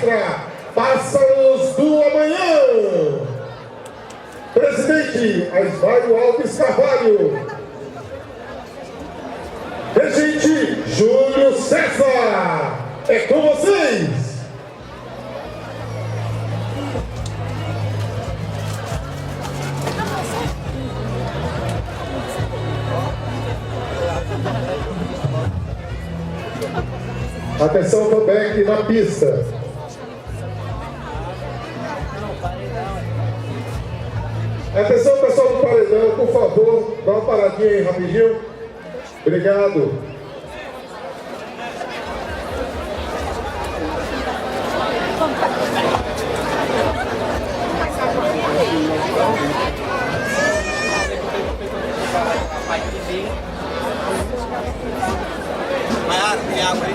orquestra Pássaros do Amanhã. Presidente Aismário Alves Carvalho. Regente Júlio César. É com vocês. Atenção, Tobec na pista. Atenção, pessoal do paredão, por favor, dá uma paradinha aí rapidinho. Obrigado. Tem água aí?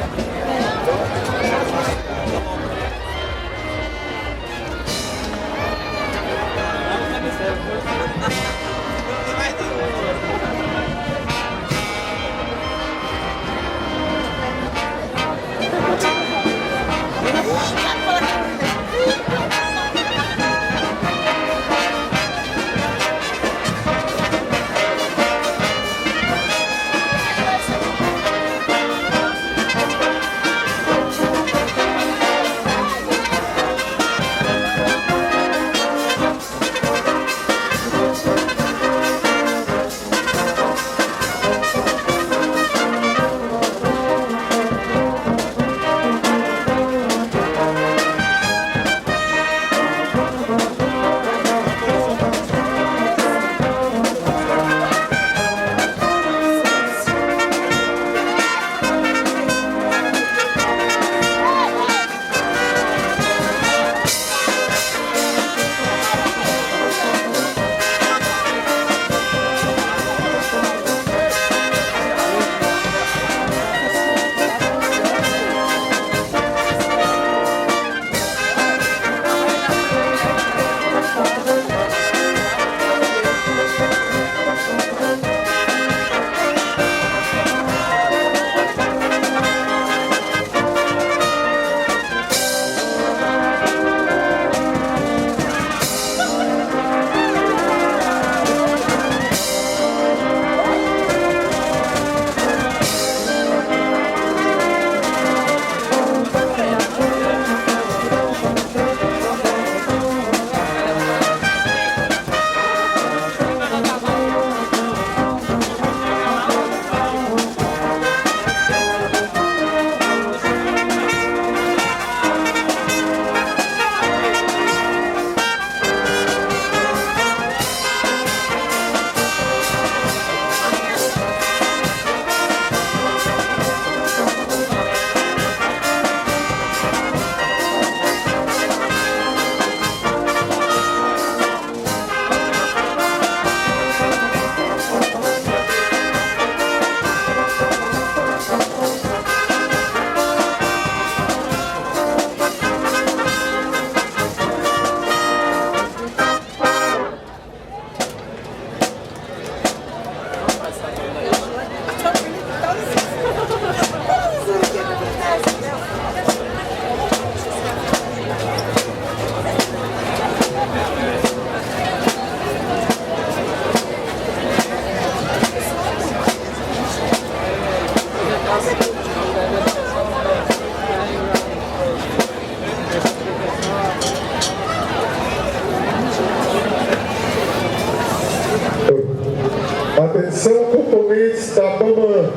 Atenção, componentes da BAMAN,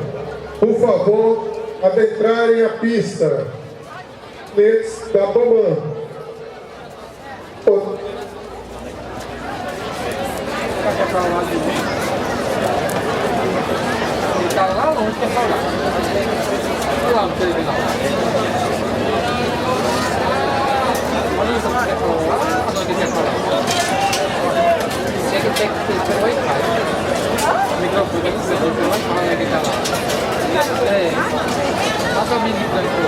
por favor, adentrarem a pista. Componentes da BAMAN. Tá lá longe, quer falar. Olha lá no televisão. Olha isso, quer falar. Olha o que quer falar. Chega até que tem Wi-Fi. O microfone não sei, tem Wi-Fi, né, que tá lá. É. Passa o mini branco.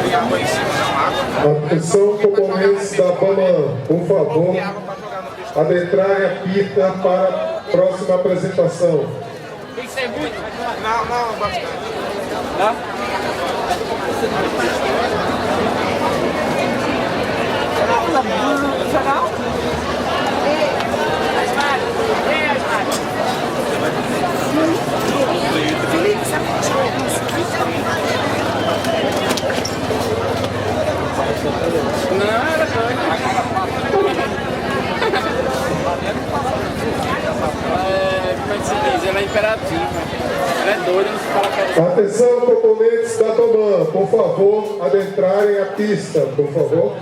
Tem água em cima, não água. Atenção, componentes da BAMAN, por favor, adentrarem a pista para a próxima apresentação. Tem que ser muito? Não, bastante. Tá? Como é que se diz? Ela é imperativa. Ela é doida, não se fala que ela... Atenção, componentes da BAMAN, por favor, adentrarem a pista, por favor.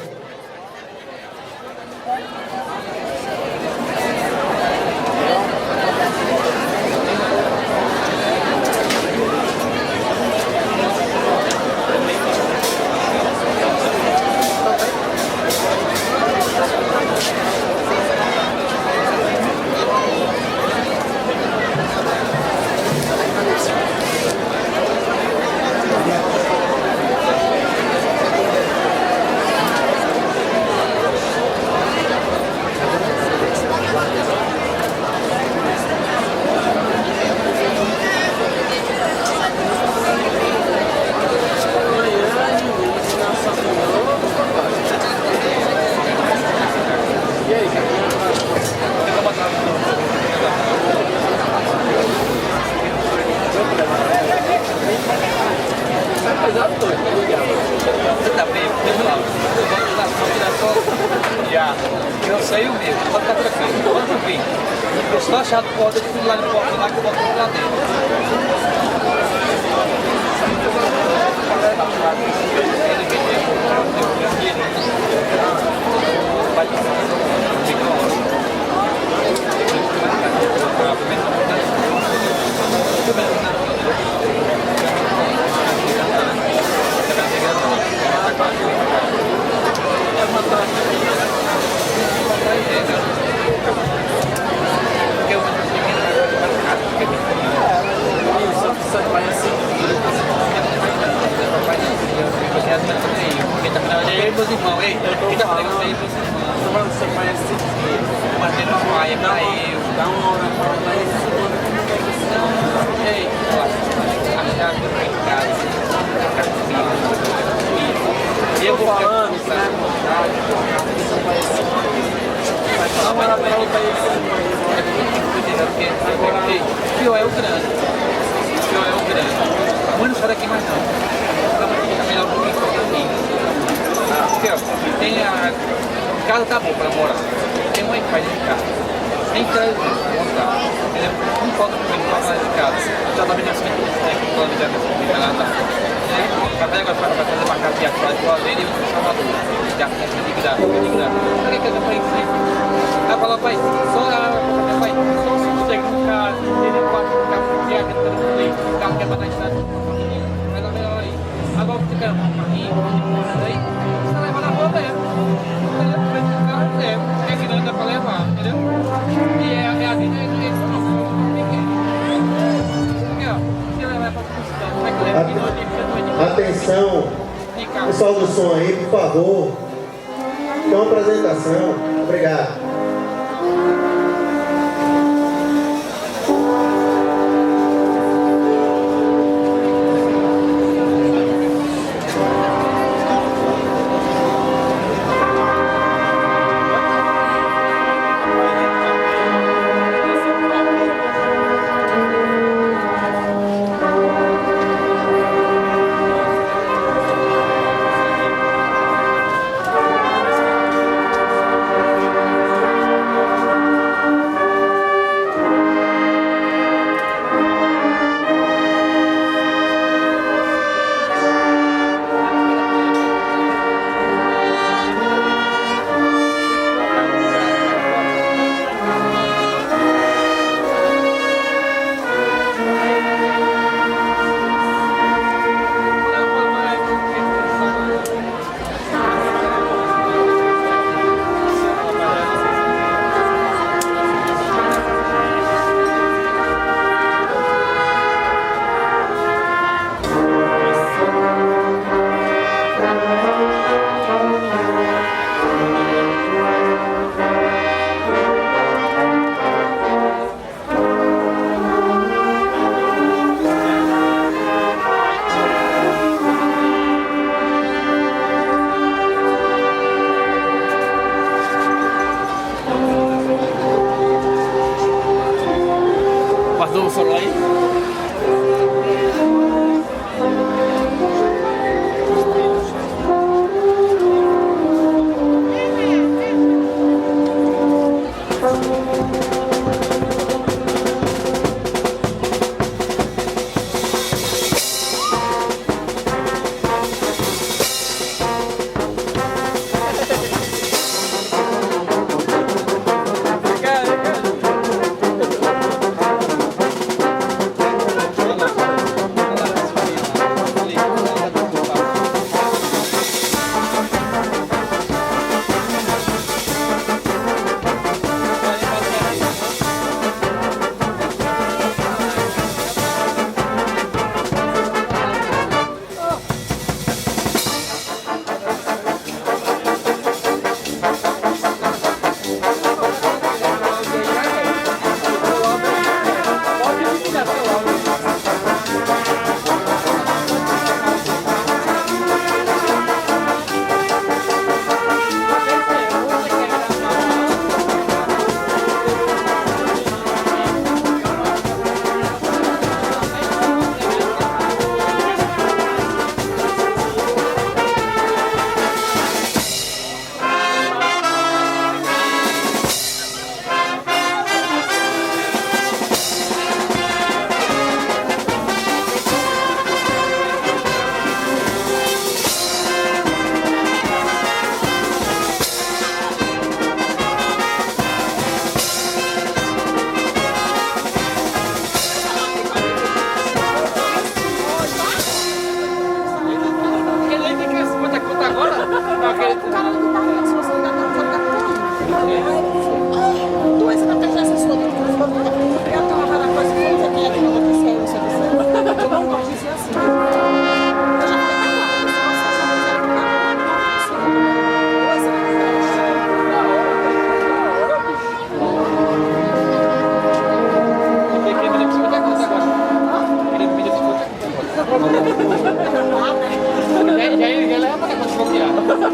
Eu sei o meu, pode ficar tranquilo, pode vir. Eu estou achado que pode ir lá no porto, lá que eu boto lá dentro. Meus irmãos, ei, quinta-feira eu sei meus irmãos. Você conhece mas tem uma praia pra eu. Dá uma hora pra lá e ei, a chave do mercado. E eu vou falando, sabe? Não, mas pra eu país. O pior é o grande. O pior é o grande. Mãe não sai daqui mais não. Tá melhor do que aqui. Porque ó, tem a casa tá bom para morar, tem mãe que faz de casa, tem que montar, entendeu? Não falta comigo para fazer de casa, já tá vendo assim, tem que planejar essa lá, tá? Até agora para fazer uma casa de aquário do além e o Salvador, já tem que ligar, o que é que eu falei assim? Aí fala, pai, só se você nunca tem quatro carros de água, o carro que é para dar estrada, mas olha aí, agora você quer um carrinho, aí você leva na rua mesmo, entendeu? É que não dá para levar, entendeu? E é a vida é isso, não. Porque, ó, se levar para construção, como é que leva? Atenção, pessoal do som aí, por favor. Tem uma apresentação. Obrigado.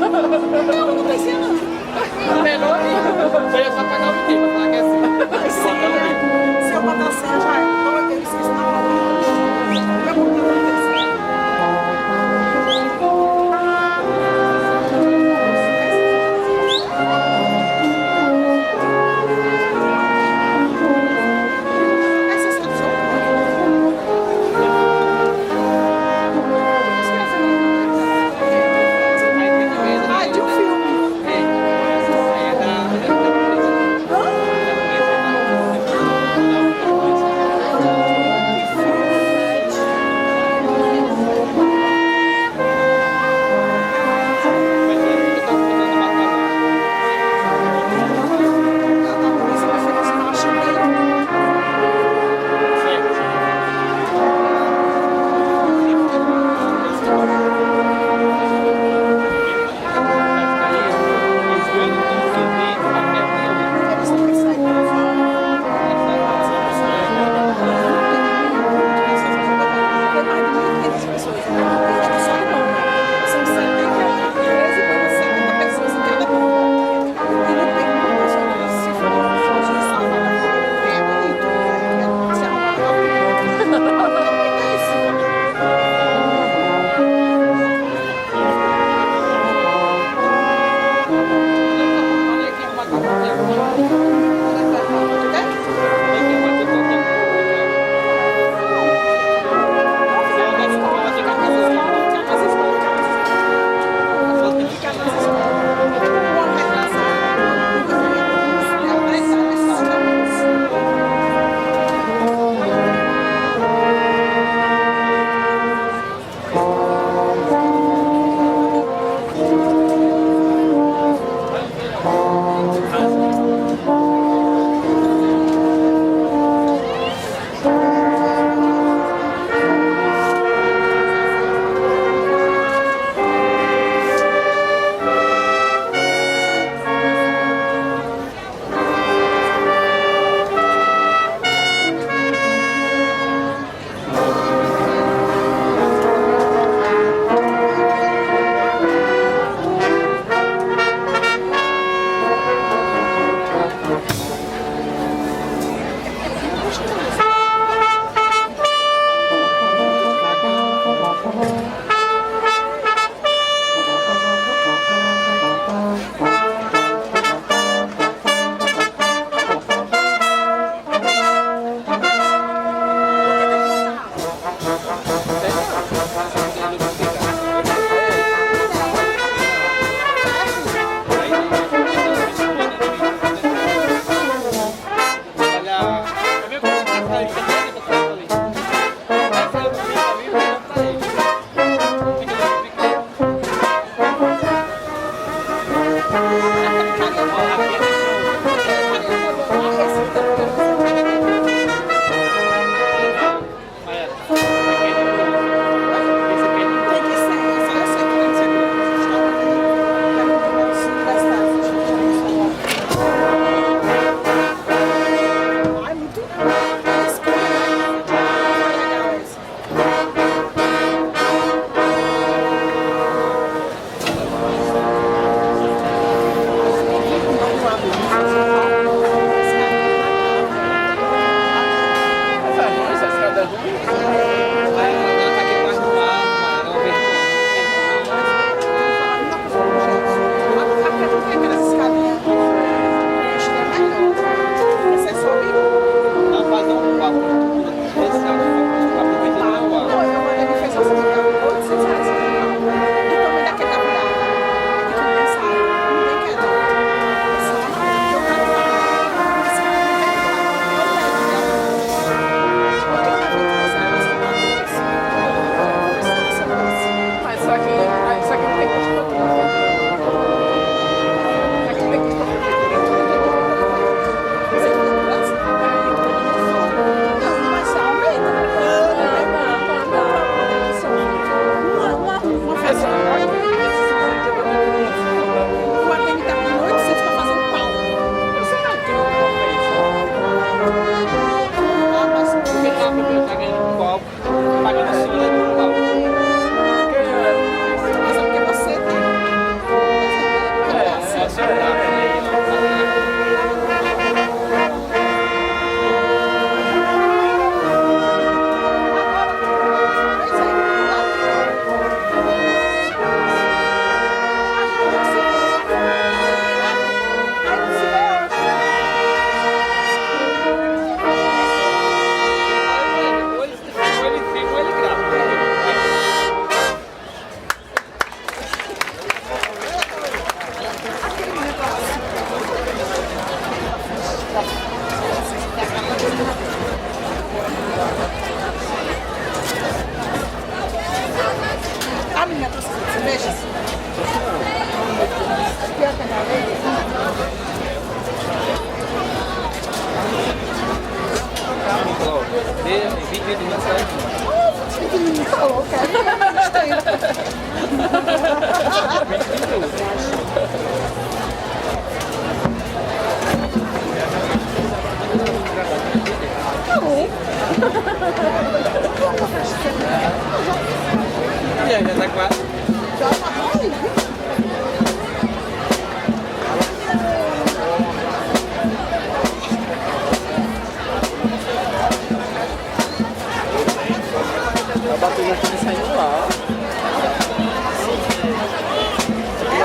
Não, não precisa não. Melhor foi só pagar o tempo, falar que é assim. Se eu botar assim, já é. Então eu esqueço na mão. Eu vou botar assim. Ah, de um filme.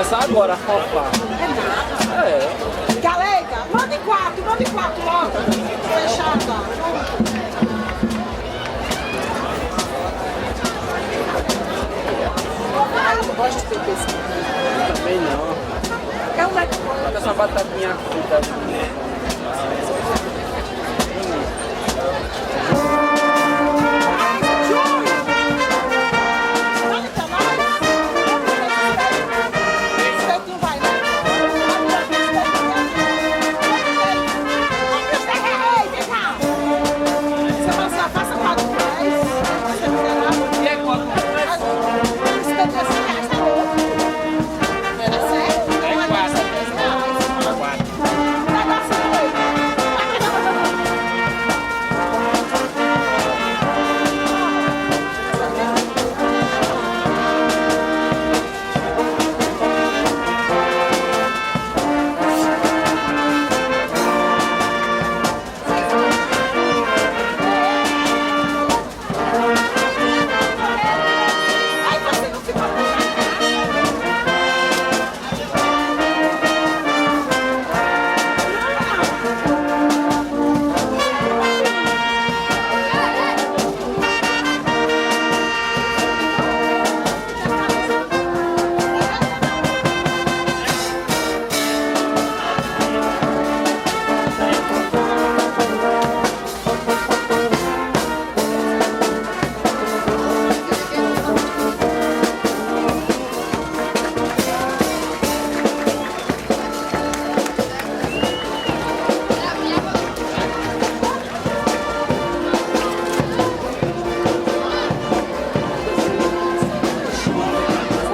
começar agora a fofar. É nada. É. Galega, manda em quatro logo. Fechada. Eu não gosto de ter pesquisa. Também não. É um metro. Essa batatinha frita.